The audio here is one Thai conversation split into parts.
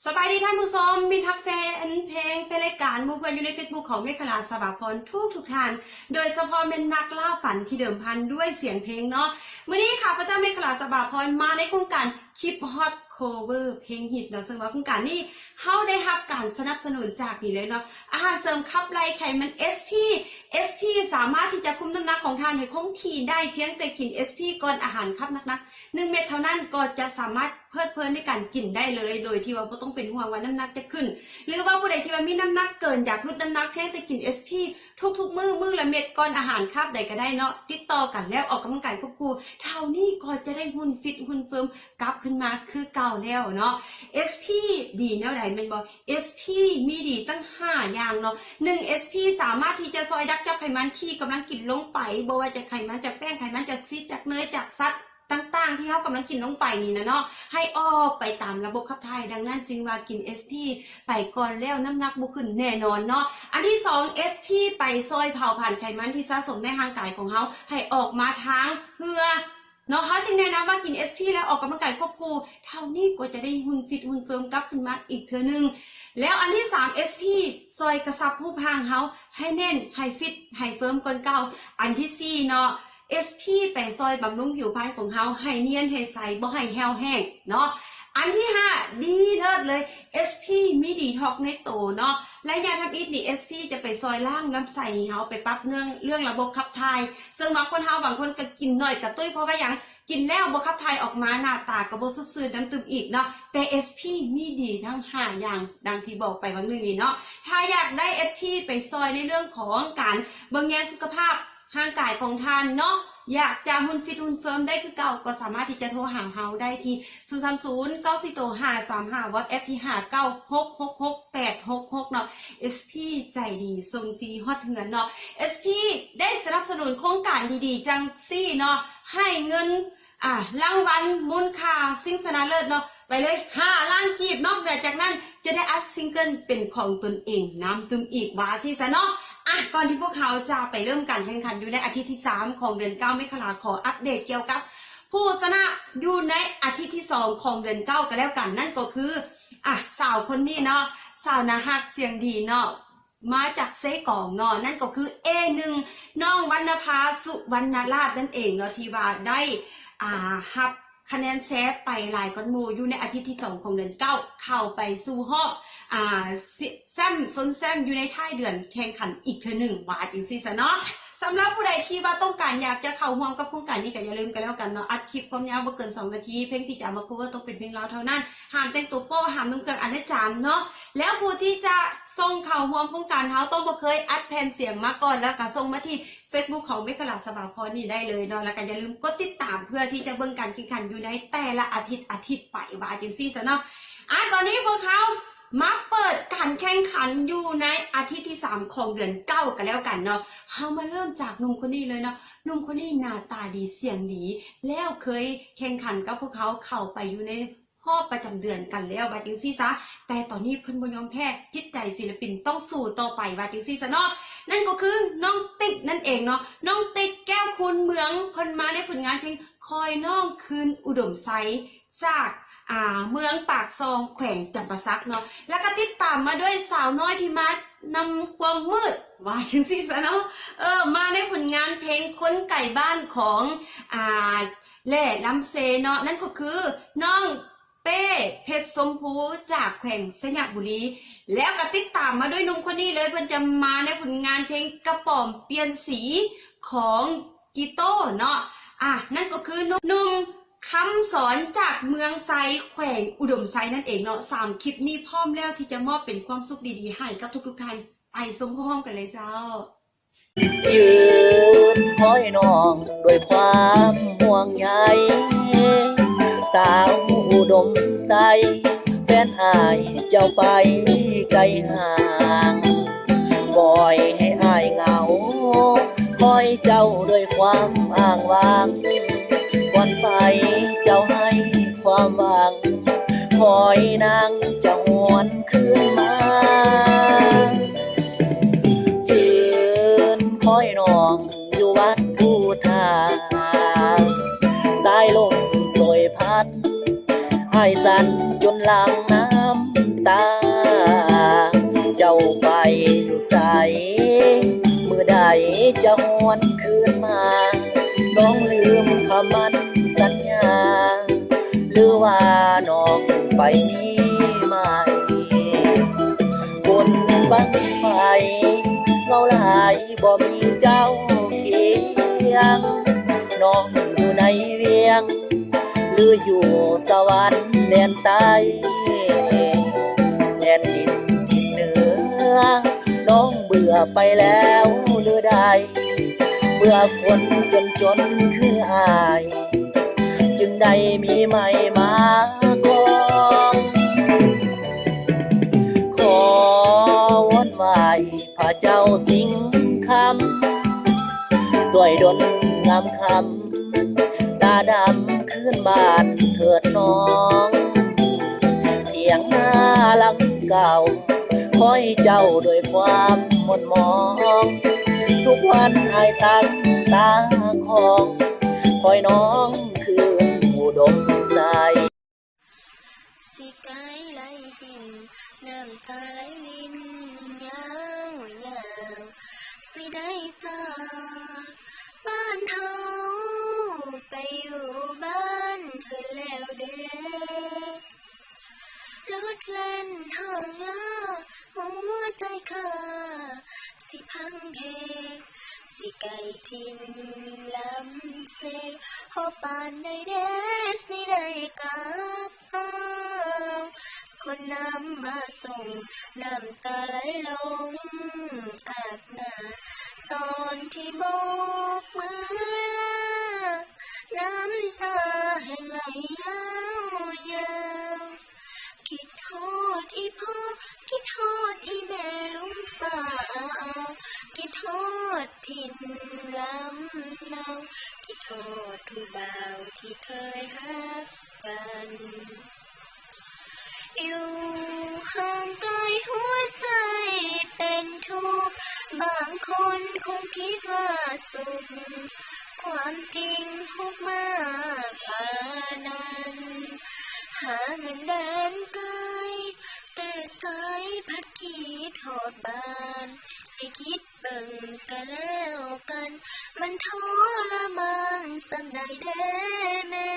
สบายดีท่านผู้ชมมีทักแฟนเพลงแฟนรายการมูเพื่อนอยู่ในเฟซบุ๊กของเมฆลาสบาพรทุกท่านโดยเฉพาะเป็นนักล่าฝันที่เดิมพันด้วยเสียงเพลงเนาะวันนี้ค่ะพระเจ้าเมฆลาสบาพรมาในโครงการคลิปฮอตโคเวอร์เพลงฮิตเนาะซึ่งว่าโครงการนี้เขาได้รับการสนับสนุนจากนี่เลยเนาะอาหารเสริมขับไล่ไขมัน SP สามารถที่จะคุมน้ำหนักของท่านให้คงที่ได้เพียงแต่กิน SP ก่อนอาหารครับนักๆ1 เม็ดเท่านั้นก็จะสามารถเพลิดเพลินในการกินได้เลยโดยที่ว่าไม่ต้องเป็นห่วงว่าน้ำหนักจะขึ้นหรือว่าผู้ใดที่ว่ามีน้ำหนักเกินอยากลดน้ำหนักเพียงแต่กิน SP ทุกมื้อละเม็ดก่อนอาหารครับใดก็ได้เนาะติดต่อกันแล้วออกกำลังกายควบคู่เท่านี้ก็จะได้หุ่นฟิตหุ่นเฟิร์มกลับขึ้นมาคือเก่าแล้วเนาะ SP ดีแนวใดแม่นบ่ SP มีดีตั้ง5อย่างเนาะ1 SP สามารถที่จะซอยดักจับไขมันที่กำลังกินลงไปบ่ว่าจะไขมันจากแป้งไขมันจากซีสจากเนยจากสัตว์ต่างๆที่เขากำลังกินลงไปนี่นะเนาะให้ออกไปตามระบบขับถ่ายดังนั้นจึงว่ากิน SP ไปก่อนแล้วน้ำหนักบ่ขึ้นแน่นอนเนาะอันที่2 SP ไปซอยเผาผ่านไขมันที่สะสมในร่างกายของเขาให้ออกมาทางเหงื่อเนาะเขาจึงแนะนำว่ากิน SP แล้วออกกำลังกายควบคู่เท่านี้ก็จะได้หุ่นฟิตหุ่นเฟิร์มกลับขึ้นมาอีกเทื่อนึงแล้วอันที่3 SP ซอยกระชับรูปร่างเขาให้แน่นให้ฟิตให้เฟิร์มก่อนเก่าอันที่4เนาะSP ไปซอยบำรุงผิวพรรณของเขาให้เนียนให้ใสบ่ให้แห้วแห้งเนาะอันที่5ดีเลิศเลย SP มีดีท็อกในโตเนาะและยาทำอิฐนี่ SP จะไปซอยล่างน้ำใสเฮาไปปรับเรื่องระบบขับถ่ายซึ่งบางคนเฮาบางคนก็กินน้อยกระตุ้ยเพราะว่าหยังกินแล้วบ่ขับถ่ายออกมาหน้าตาก็บ่สดชื่นน้ำตึมอีกเนาะแต่ SP มีดีทั้ง5อย่างดังที่บอกไปบางนึงนี่เนาะถ้าอยากได้ SP ไปซอยในเรื่องของการเบิ่งแยสุขภาพร่างกายของท่านเนาะอยากจะหุ่นฟิตหุ่นเฟิร์มได้คือเก่าก็สามารถที่จะโทรหาเฮาได้ที่030 940 535 WhatsApp ที่596666866เนาะ SP ใจดีส่งฟรีฮอดเหือนเนาะ SP ได้สนับสนุนโครงการดีๆจังซี่เนาะให้เงินรางวัลมูลค่าสิ่งชนะเลิศเนาะไปเลย5 ล้านกีบเนาะแต่จากนั้นจะได้อัดซิงเกิลเป็นของตนเองนำตึมอีกว่าสิซะเนาะก่อนที่พวกเขาจะไปเริ่มการแข่งขันอยู่ในอาทิตย์ที่3ของเดือน9เมษายนขออัปเดตเกี่ยวกับผู้ชนะอยู่ในอาทิตย์ที่2ของเดือน9กันแล้วกันนั่นก็คือสาวคนนี้เนาะสาวนาฮักเสียงดีเนาะมาจากเซกองเนาะนั่นก็คือ A1 น้องวรรณภาสุวรรณราชนั่นเองเนาะที่ว่าได้รับคะแนนแซฟไปหลายก้อนหมู่อยู่ในอาทิตย์ที่2ของเดือน9เข้าไปสู่รอบแซมอยู่ในท้ายเดือนแข่งขันอีกเทื่อนึงว่าจังซี่ซะเนาะสำหรับผู้ใดที่ว่าต้องการอยากจะเข้าร่วมกับโครงการนี้ก็อย่าลืมกันแล้วกันเนาะอัดคลิปความยาวบ่เกิน2 นาทีเพลงที่จะมาcoverต้องเป็นเพลงลาวเท่านั้นห้ามแต่งตัวโป๊ห้ามนุ่งเครื่องอนาจารเนาะแล้วผู้ที่จะส่งเข้าร่วมโครงการเฮาต้องบ่เคยอัดแผ่นเสียงมาก่อนแล้วก็ส่งมาที่ Facebook ของเมฆลาสบาพรนี่ได้เลยเนาะแล้วก็อย่าลืมกดติดตามเพื่อที่จะเบิ่งการแข่งขันอยู่ในแต่ละอาทิตย์ไปว่าจังซี่ซะเนาะตอนนี้พวกเขามาเปิดการแข่งขันอยู่ในอาทิตย์ที่3ของเดือน9กันแล้วกันเนาะเฮามาเริ่มจากหนุ่มคนนี้เลยเนาะหนุ่มคนนี้หน้าตาดีเสียงดีแล้วเคยแข่งขันกับพวกเขาเข้าไปอยู่ในรอบประจำเดือนกันแล้วว่าจังซี่ซะแต่ตอนนี้เพิ่นบ่ยอมแพ้จิตใจศิลปินต้องสู้ต่อไปว่าจังซี่ซะเนาะนั่นก็คือน้องติ๊กนั่นเองเนาะน้องติ๊กแก้วคุณเมืองเพิ่นมาในผลงานเพลงคอยน้องคืนอุดมไซจากเมืองปากซองแขวงจำปาสักเนาะแล้วก็ติดตามมาด้วยสาวน้อยที่มานำความมืดว่าจังซี่ซะเนาะมาในผลงานเพลงคนไก่บ้านของแหล่ลำเซเนาะนั่นก็คือน้องเป้เพชรสมภูจากแขวงสยบุรีแล้วก็ติดตามมาด้วยหนุ่มคนนี้เลยเพิ่นจะมาในผลงานเพลงกระป๋อมเปลี่ยนสีของกีโต้เนาะนั่นก็คือหนุ่มคำสอนจากเมืองไซแขวงอุดมไซนั่นเองเนาะ3 คลิปนี้พร้อมแล้วที่จะมอบเป็นความสุขดีๆให้กับทุกท่านไปชมพร้อมกันเลยเจ้ายืนคอยน้องด้วยความห่วงใยสาวอุดมใจแฟนอายเจ้าไปไกลห่างปล่อยให้อายเหงาคอยเจ้าด้วยความอ้างว้างวันไปเจ้าให้ความหวังคอยนางจะหวนคืนมายืนคอยน้องอยู่วัดผู้ทางสายลมโดยพัดให้สั่นจนหลังน้ำ ตาเจ้าไปอยู่ใสมือใดจะหวนคืนมาน้องลืมคำมั่นสัญญาหรือว่าน้องไปนี้ไม่บนบังไฟเงาหลายบ่มีเจ้าเคียงน้องอยู่ในเวียงหรืออยู่สวรรค์แดนใต้แดนดินเหนือน้องเบื่อไปแล้วหรือใดเบื่อคนจนคืออายจึงได้มีใหม่มาก่อนขอวอนไหวพระเจ้าสิงคำด้วยดลงามคำตาดำขึ้นบ้านเถิดน้องเถียงหน้าหลังเก่าคอยเจ้าด้วยความหม่นหมองทุกวันให้ตั้งตาคองคอยน้องคืนอุดมใจสิไกลไหลดินน้ำตาไหลลินยาวยาวสิได้จากบ้านเฮาไปอยู่บ้านเพิ่นแล้วเด้รถเล่นทางลาหัวใจข้าสิพังเพสิไกลทินลำเสพอปานใดเด้สิได้กลับเอาคนนำมาส่งน้ำตาไหลลงอาบหน้าตอนที่บอกมาน้ำตาแห้งไหลยาวยาวคิดทอดอีพ่อคิดทอดอีแม่ลุงป่าคิดทอดถิ่นลำเนาคิดทอดผู้บ่าวที่เคยรักกันอยู่ห่างไกลหัวใจเป็นทุกข์บางคนคงคิดว่าสุขความจริงทุกข์มากกว่านั้นหาเงินเดินไกลแต่ใจพัดคิดทอดบานให้คิดเบิ่งกันแล้วกันมันทรมานสันใดแท้แม่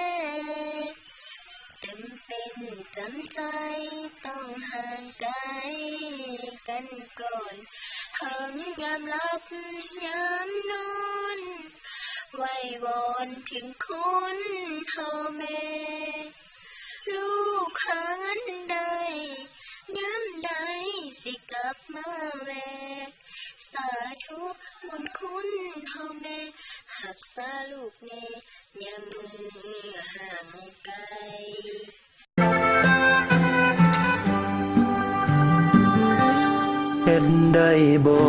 จำเป็นจำใจต้องห่างไกลกันก่อนเพิ่งยามหลับยามนอนไหววอนถึงคุณพ่อแม่ลูกหาเงินได้ย้ำใดสิกลับมาแวะสาธุบุญคุณพ่อแม่หักษาลูกแม่ยามมือห่างไกลเฮ็ดได้บ่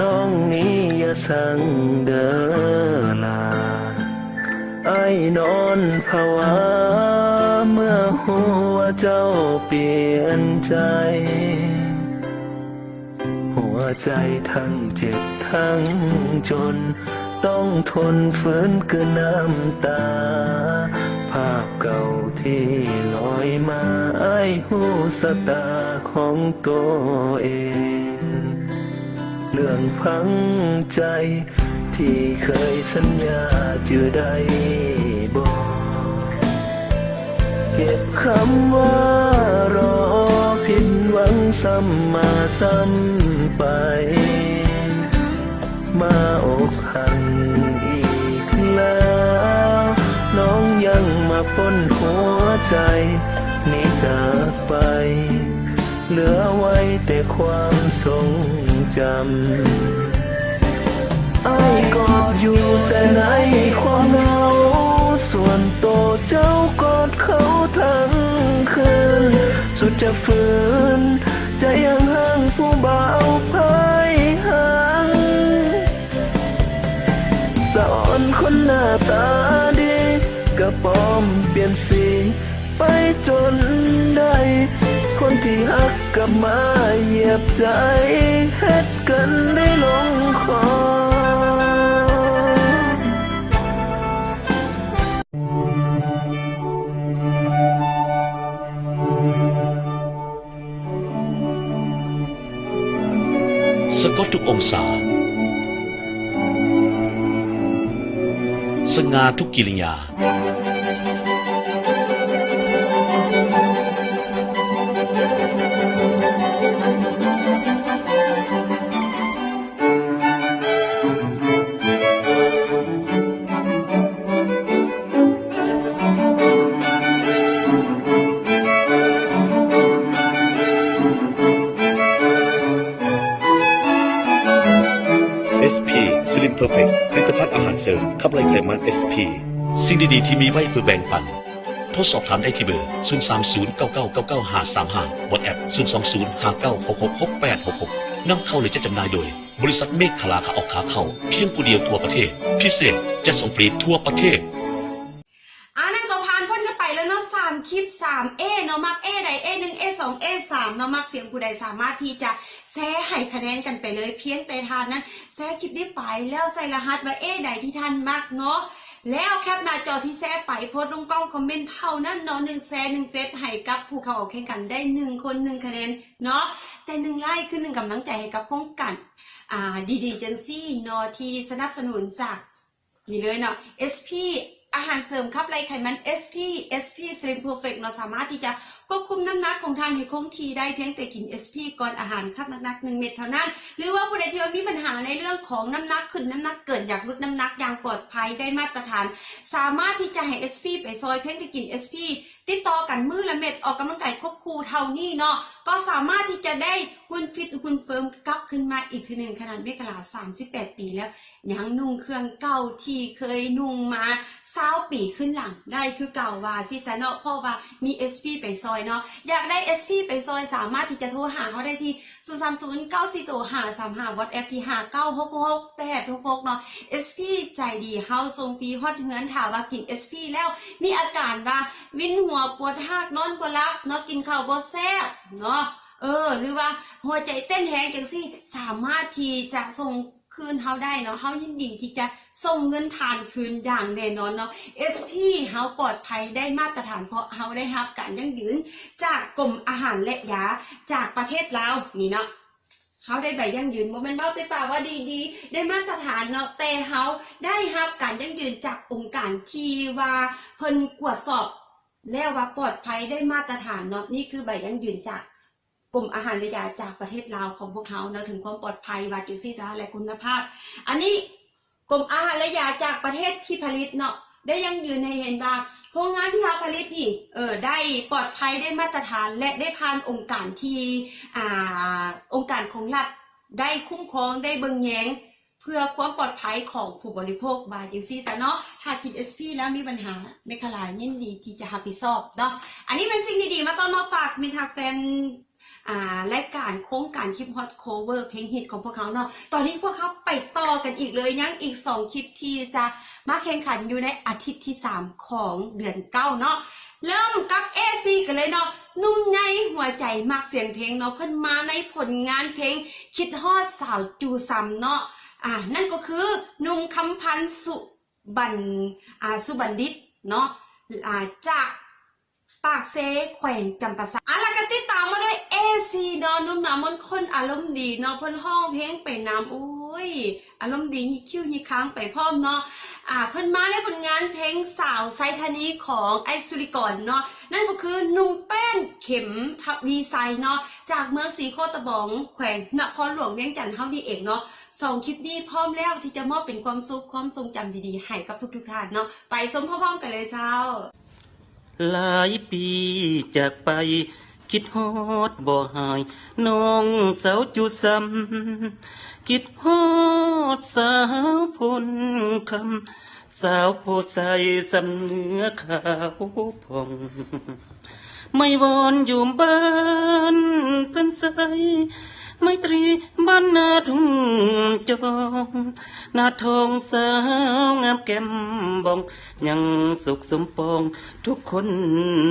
น้องนี้อย่าสั่งเด้อลาอ้ายนอนภาวะเมื่อฮู้ว่าเจ้าเปลี่ยนใจหัวใจทั้งเจ็บทั้งจนต้องทนฝืนกลืนน้ำตาภาพเก่าที่ลอยมาอ้ายหูสตาของตัวเองเรื่องพังใจที่เคยสัญญาจะได้บอกเก็บคำว่ารอผิดหวังซ้ำมาซ้ำไปมาอกหักอีกแล้วน้องยังมาป้นหัวใจหนีจากไปเหลือไว้แต่ความทรงจำไอ้กอดอยู่แต่ในความเหงาส่วนโตเจ้ากอดเขาทั้งคืนสุดจะฝืนใจยังห่างผู้บ่าวพายหางสอนคนหน้าตาดีกระปอมเปลี่ยนสีไปจนได้คนที่ฮักกลับมาเหยียบใจเฮ็ดกันได้ลงคอ สะกดทุกองศาสง่าทุกกิริยาSP Slim Perfect ผลิตภัณฑ์อาหารเสริมขับไล่ไขมัน SP สิ่งดีๆที่มีไว้เพื่อแบ่งปันโทรสอบถามได้ที่เบอร์ 030999955 WhatsApp 02059666866 นำเข้าหรือจะจำหน่ายโดย บริษัทเมฆขลาขาออกขาเข้าเพียงผู้เดียวทั่วประเทศ พิเศษจะส่งฟรีทั่วประเทศนั่นก็ผ่านพ้นกันไปแล้วเนาะ3คลิป 3A เนาะมัก A ใด A1 A2 A3 เนาะมักเสียงผู้ใดสามารถที่จะแชร์ให้คะแนนกันไปเลยเพียงแต่ทานนั้นแชร์คลิปนี้ไปแล้วใส่รหัสว่า A ใดที่ท่านมักเนาะแล้วแคปหน้าจอที่แชร์ไปโพสต์ลงกล้องคอมเมนต์เท่านั้นเนาะ1แชร์1เฟซให้กับผู้เข้าออกแข่งขันได้1คน1คะแนนเนาะแต่1ไลค์คือ1กำลังใจให้กับโครงการดีๆจังซี่เนาะที่สนับสนุนจากนี่เลยเนาะ SP อาหารเสริมขับไล่ไขมัน SP Slim Perfect เราสามารถที่จะควบคุมน้ำหนักของท่านให้คงที่ได้เพียงแต่กิน SP ก่อนอาหารคับหนัก1เม็ดเท่านั้นหรือว่าผู้ใดที่มีปัญหาในเรื่องของน้ำหนักขึ้นน้ำหนักเกินอยากลดน้ำหนักอย่างปลอดภัยได้มาตรฐานสามารถที่จะให้ SP ไปซอยเพียงแต่กิน SP ติดต่อกันมื้อละเม็ดออกกำลังกายควบคู่เท่านี้เนาะก็สามารถที่จะได้หุ่นฟิตหุ่นเฟิร์มกลับขึ้นมาอีกทีนึงขนาดเมกะลา38 ปีแล้วยังนุ่งเครื่องเก่าที่เคยนุ่งมา20 ปีขึ้นหลังได้คือเก่าว่าสิซะเนาะเพราะว่ามี SP ไปซอยเนาะอยากได้ SP ไปซอยสามารถที่จะโทรหาเขาได้ที่030943535 WhatsApp ที่5966866เนาะ SP ใจดีเฮาส่งฟรีฮอดเฮือนถ้าว่ากิน SP แล้วมีอาการว่าวินหัวปวดหากนอนบ่หลับเนาะกินข้าวบ่แซ่บเนาะหรือว่าหัวใจเต้นแรงจังซี่สามารถที่จะส่งคืนเฮาได้เนาะเฮายินดีที่จะส่งเงินทานคืนอย่างแน่นอนเนาะ SP เฮาปลอดภัยได้มาตรฐานเพราะเฮาได้รับการยั่งยืนจากกรมอาหารและยาจากประเทศลาวนี่เนาะเฮาได้ใบยั่งยืนบ่แม่นเว้าแต่ปากว่าดีๆได้มาตรฐานเนาะแต่เฮาได้รับการยั่งยืนจากองค์การที่ว่าเพิ่นตรวจสอบแล้วว่าปลอดภัยได้มาตรฐานเนาะนี่คือใบยั่งยืนจากกรมอาหารและยาจากประเทศลาวของพวกเขาเนาะถึงความปลอดภัยว่าจังซี่จ้าและคุณภาพอันนี้กรมอาหารและยาจากประเทศที่ผลิตเนาะได้ยั่งยืนให้เห็นว่าโรงงานที่เขาผลิตนี่ได้ปลอดภัยได้มาตรฐานและได้ผ่านองค์การที่องค์การของรัฐได้คุ้มครองได้เบิ่งแยงเพื่อความปลอดภัยของผู้บริโภคว่าจังซี่ซะเนาะถ้ากิน SP แล้วมีปัญหาไม่คลายยินดีที่จะรับผิดชอบเนาะอันนี้เป็นสิ่งดีๆมาต้อนมาฝากมิตรทักแฟนรายการโครงการคลิปฮอตโคเวอร์เพลงฮิตของพวกเขาเนาะตอนนี้พวกเขาไปต่อกันอีกเลยยังอีก2คลิปที่จะมาแข่งขันอยู่ในอาทิตย์ที่3ของเดือน9เนาะเริ่มกับ AC กันเลยเนาะนุ่มใหญ่หัวใจมักเสียงเพลงเนาะเพิ่นมาในผลงานเพลงคิดฮอดสาวจูซัมเนาะนั่นก็คือนุ่มคำพันธ์สุบัณฑิตเนาะจากปากเซแขวงจำปาสักแล้วก็ติดตามมาด้วย AC เนาะนุ่มหนามนคนอารมณ์ดีเนาะเพิ่นห้องเพลงไปน้ำอุ้ยอารมณ์ดีฮิคิ้วฮิค้างไปพร้อมเนาะเพิ่นมาในผลงานเพลงสาวไซธานีของไอสุริกรเนาะนั่นก็คือนุ่มแป้นเข็มทับดีไซน์เนาะจากเมืองศรีโคตะบองแขวงนครหลวงเวียงจันทน์เฮานี่เองเนาะ2คลิปนี้พร้อมแล้วที่จะมอบเป็นความสุขความทรงจำดีๆให้กับทุกๆท่านเนาะไปชมพร้อมๆกันเลยเจ้าหลายปีจากไปคิดฮอดบ่หายน้องสาวจูซ้ำคิดฮอดสาวพลคำสาวโพใสสำเนื้อขาวผ่องไม่วอนอยู่บ้านเพิ่นใสไมตรีบ้านนาทุ่งจองนาทองสาวงามแก้มบองยังสุขสมปองทุกคน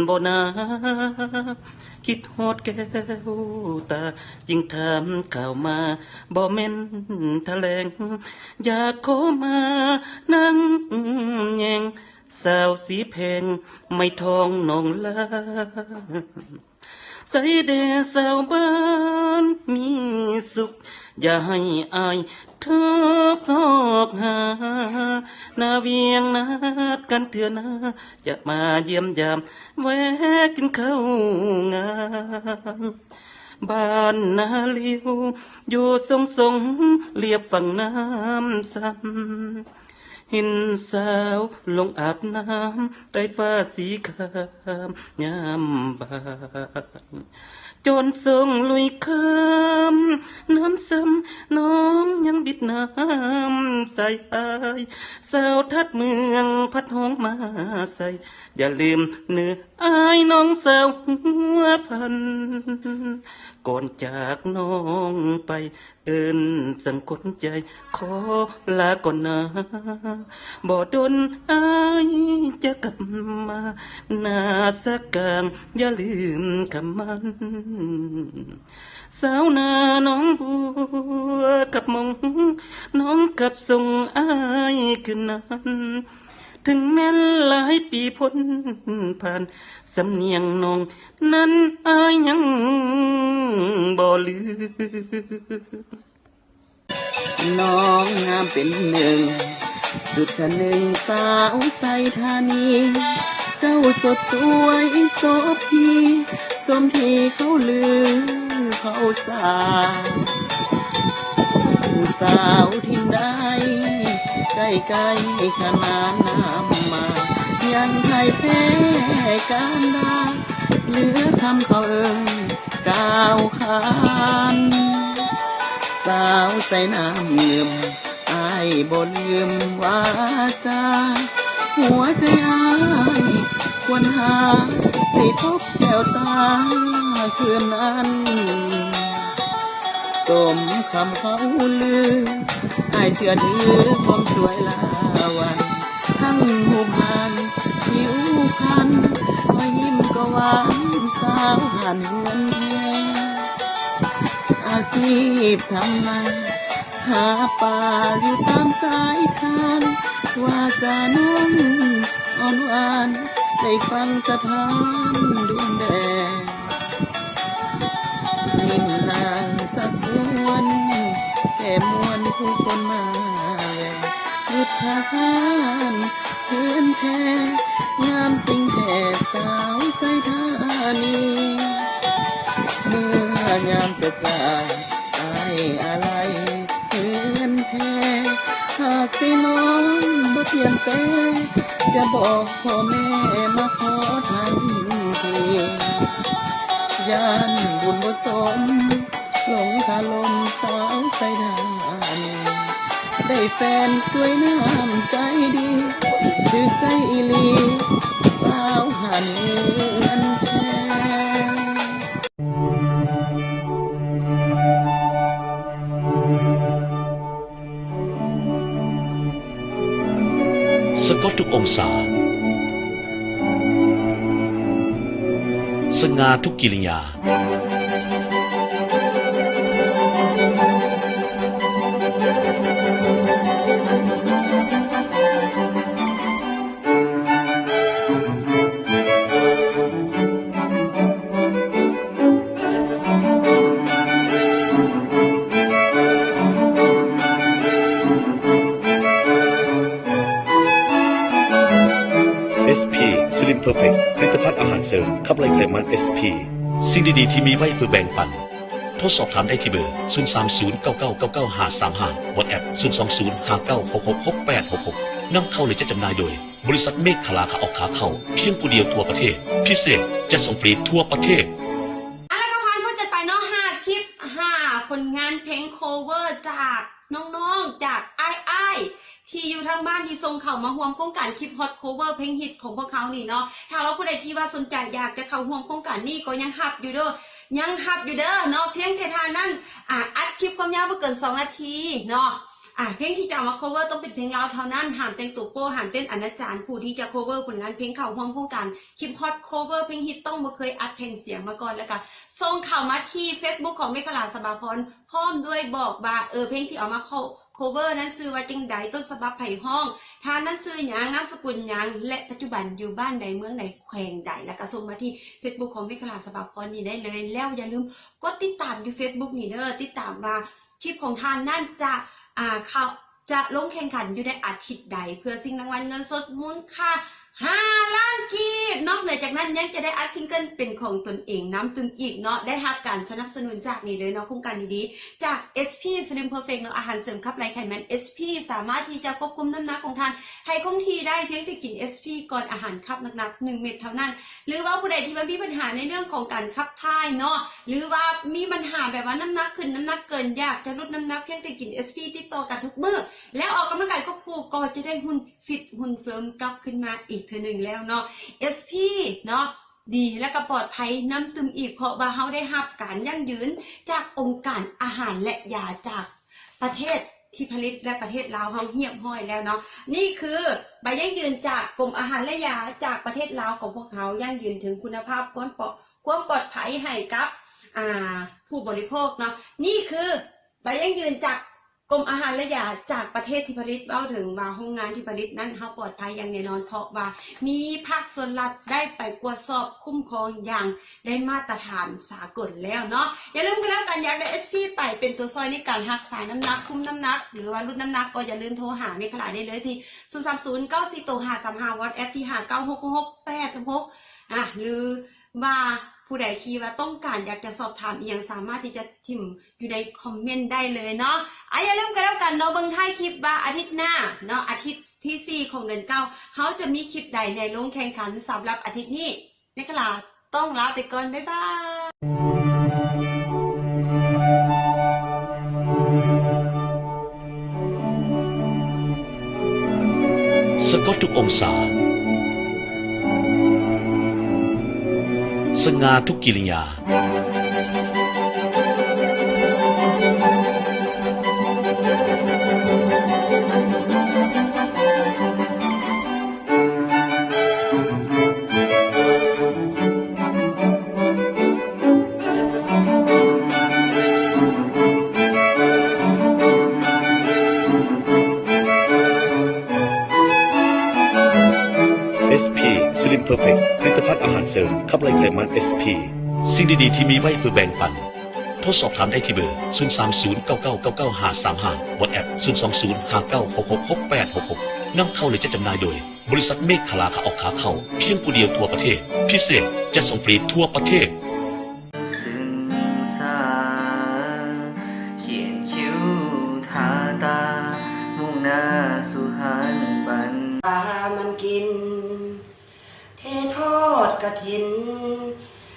บ่นาคิดฮอดแก้วตายิ่งถามข่าวมาบ่แม่นแถลงอยากขอมานั่งแยงสาวสีแพงไม่ทองนองลาใส่เดสาวบ้านมีสุข อย่าให้อายทุกซอกหานาเวียงนัดกันเถื่อนาจะมาเยี่ยมยามแวะกินข้าวงานบ้านนาลิวอยู่ทรงเรียบฝั่งน้ำซ้ำหินสาวลงอาบน้ำใต้ฟ้าสีครามยามบ่ายจนทรงลุยข้ามน้ำซ้ำน้องยังบิดน้ำใส่อายสาวทัดเมืองพัดห้องมาใส่อย่าลืมเนื้ออายน้องสาวหัวพันก่อนจากน้องไปเอิ้นสังคนใจขอลาก่อนนะบ่ดนอายจะกลับมาหน้าสักกางอย่าลืมคำมันสาวนาน้องบัวกับมงน้องกับส่งอายคืนนั้นถึงแม้หลายปีพ้นผ่านสำเนียงน้องนั้นอายยังบ่ลืมน้องงามเป็นหนึ่งสุดหนึ่งสาวใสธานีเจ้าสดสวยโสพีสมที่เขาลือเขาสาผู้สาวทิ่นได้ใกล้ขนาดน้ำมายังไทยแพ้การดาเหลือคำเขาก้าวขานสาวใส่น้ำเงื่อมอายบ่ลืมว่าจาหัวใจอายควรหาให้พบแก้วตาคืนนั้นสมคำเขาลืออายเชื่อถือความสวยลาวันทั้งหูพันผิวพันรอยยิ้มก็หวานสาวหันเงินแย่อาชีพทำนาหาปลาอยู่ตามสายทานว่าจะน้องอ่อนหวานได้ฟังสะท้านดวงแดงนิ่มนางสักส่วนแก่มวลผู้คนมาแววยุทธการเพื่อนแท้งามจริงแต่สาวใจธานีเมื่องามจะจากอายอะไรเพื่อนแท้หากใจน้องบ่เปลี่ยนแปลงจะบอกพ่อแม่มาขอทันทีย่านบุญบ่สมหลงคาลมสาวใส่ดานได้แฟนสวยน้ำใจดีถือใจอีหลีสาวหันเงินแท้ สะกดทุกองศาสง่าทุกกิริยาSP Slim Perfect ผลิตภัณฑ์อาหารเสริมขับไล่ไขมัน SP สิ่งดีๆที่มีไว้เพื่อแบ่งปันโทรสอบถามได้ที่เบอร์ 030999955 WhatsApp 02059666866 นำเข้าหรือจะจำหน่ายโดยบริษัทเมฆขลาขาออกขาเข้าเพียงผู้เดียวทั่วประเทศพิเศษจะส่งฟรีทั่วประเทศอะไรก็ผ่านพ้นจะไปเนาะ5คลิป5ผลงานเพลงโคเวอร์จากน้องๆจากอ้ายที่อยู่ทางบ้านที่ส่งเข้ามาร่วมโครงการคลิปฮอตโคเวอร์เพลงฮิตของพวกเขานี่เนาะถ้าว่าผู้ใดที่ว่าสนใจอยากจะเข้าร่วมโครงการนี้ก็ยังฮับอยู่เด้อเนาะเพียงแต่ทางนั้นอัดคลิปความยาวบ่เกิน2นาทีเนาะเพลงที่จะมา cover ต้องเป็นเพลงลาวเท่านั้นห้ามแต่งตัวโป้ห้ามเต้นอนาจารผู้ที่จะ cover ผลงานเพลงเข้าร่วมโครงการคลิปฮอต cover เพลงฮิตต้องบ่เคยอัดเพลงเสียงมาก่อนแล้วก็ส่งเข้ามาที่ Facebook ของเมฆลาสบาพรพร้อมด้วยบอกว่าเพลงที่เอามาcover นั้นชื่อว่าจังใดต้นฉบับไผ่ห้องท่านนั้นชื่อหยังนามสกุลหยังและปัจจุบันอยู่บ้านใดเมืองใดแขวงใดแล้วก็ส่งมาที่ Facebook ของเมฆลาสบาพรนี่ได้เลยแล้วอย่าลืมกดติดตามอยู่ Facebook นี่เด้อติดตามว่า คลิปของท่านนั่นจะเขาจะลงแข่งขันอยู่ในอาทิตย์ใดเพื่อสิ่งรางวัลเงินสดมูลค่า5 ล้านกีบนอกเหนือจากนั้นยังจะได้อัดซิงเกิลเป็นของตนเองน้ำตึงอีกเนาะได้รับการสนับสนุนจากนี่เลยเนาะโครงการดีๆจาก SP Slim Perfect เนาะอาหารเสริมขับไล่ไขมัน SP สามารถที่จะควบคุมน้ำหนักของท่านให้คงที่ได้เพียงแต่กิน SP ก่อนอาหารขับหนักๆ1 เม็ดเท่านั้นหรือว่าผู้ใดที่มีปัญหาในเรื่องของการขับถ่ายเนาะหรือว่ามีปัญหาแบบว่าน้ำหนักขึ้นน้ำหนักเกินอยากจะลดน้ำหนักเพียงแต่กิน SP ติดต่อกันทุกมื้อแล้วออกกำลังกายควบคู่ก็จะได้หุ่นฟิตหุ่นเฟิร์มกลับขึ้นมาอีกเทื่อนึงแล้วเนาะSP เนาะดีและก็ปลอดภัยน้ำตึมอีกเพราะว่าเฮาได้รับการยั่งยืนจากองค์การอาหารและยาจากประเทศที่ผลิตและประเทศลาวเฮาเหียบห้อยแล้วเนาะนี่คือใบยั่งยืนจากกรมอาหารและยาจากประเทศลาวของพวกเขายั่งยืนถึงคุณภาพความปลอดภัยให้กับผู้บริโภคเนาะนี่คือใบยั่งยืนจากกรมอาหารและยาจากประเทศที่ผลิตเอาถึงว่าโรงงานที่ผลิตนั้นเฮาปลอดภัยอย่างแน่นอนเพราะว่ามีภาคส่วนรัฐได้ไปตรวจสอบคุ้มครองอย่างได้มาตรฐานสากลแล้วเนาะอย่าลืมกันแล้วกันอยากได้ SP ไปเป็นตัวซอยในการรักษาน้ำหนักคุมน้ำหนักหรือว่าลดน้ำหนักก็อย่าลืมโทรหาเมฆลาได้เลยที่030942535 WhatsApp ที่5966686หรือว่าผู้ใดที่ว่าต้องการอยากจะสอบถามอีกอย่างสามารถที่จะทิมอยู่ในคอมเมนต์ได้เลยเนาะอย่าลืมกันแล้วกันเนาะเบิ่งท้ายคลิปว่าอาทิตย์หน้าเนาะอาทิตย์ที่4ของเดือน9เขาจะมีคลิปใดในลงแข่งขันสำหรับอาทิตย์นี้เมฆลาต้องลาไปก่อนบ๊ายบายสะกดทุกองศาสง่าทุกกิริยาSP Slim Perfect ผลิตภัณฑ์อาหารเสริมขับไล่ไขมัน SP สิ่งดีๆที่มีไว้เพื่อแบ่งปันโทรสอบถามได้ที่เบอร์ 030999955 WhatsApp 02059666866 นำเข้าหรือจะจำหน่ายโดย บริษัทเมฆขลาขาออกขาเข้าเพียงผู้เดียวทั่วประเทศพิเศษจะส่งฟรีทั่วประเทศซึ่งสาเขียนคิ้วทาตามุ่งหน้าสู่หันบันมันกินเททอดกฐิน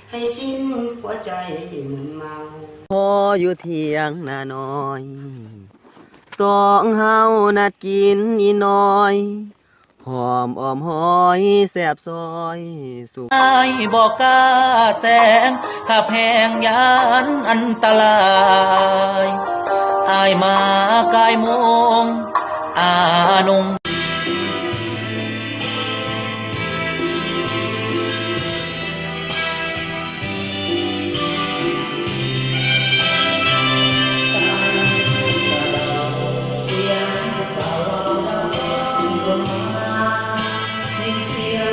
ให้สิ้นหัวใจมึนเมาพออยู่เที่ยงนาน้อยสองเฮานัดกินอีน้อยหอมอ้อมหอยแสบซอยสุขอายบอกกล้าแสงถ้าแพงยานอันตรายอายมากายมงอานุง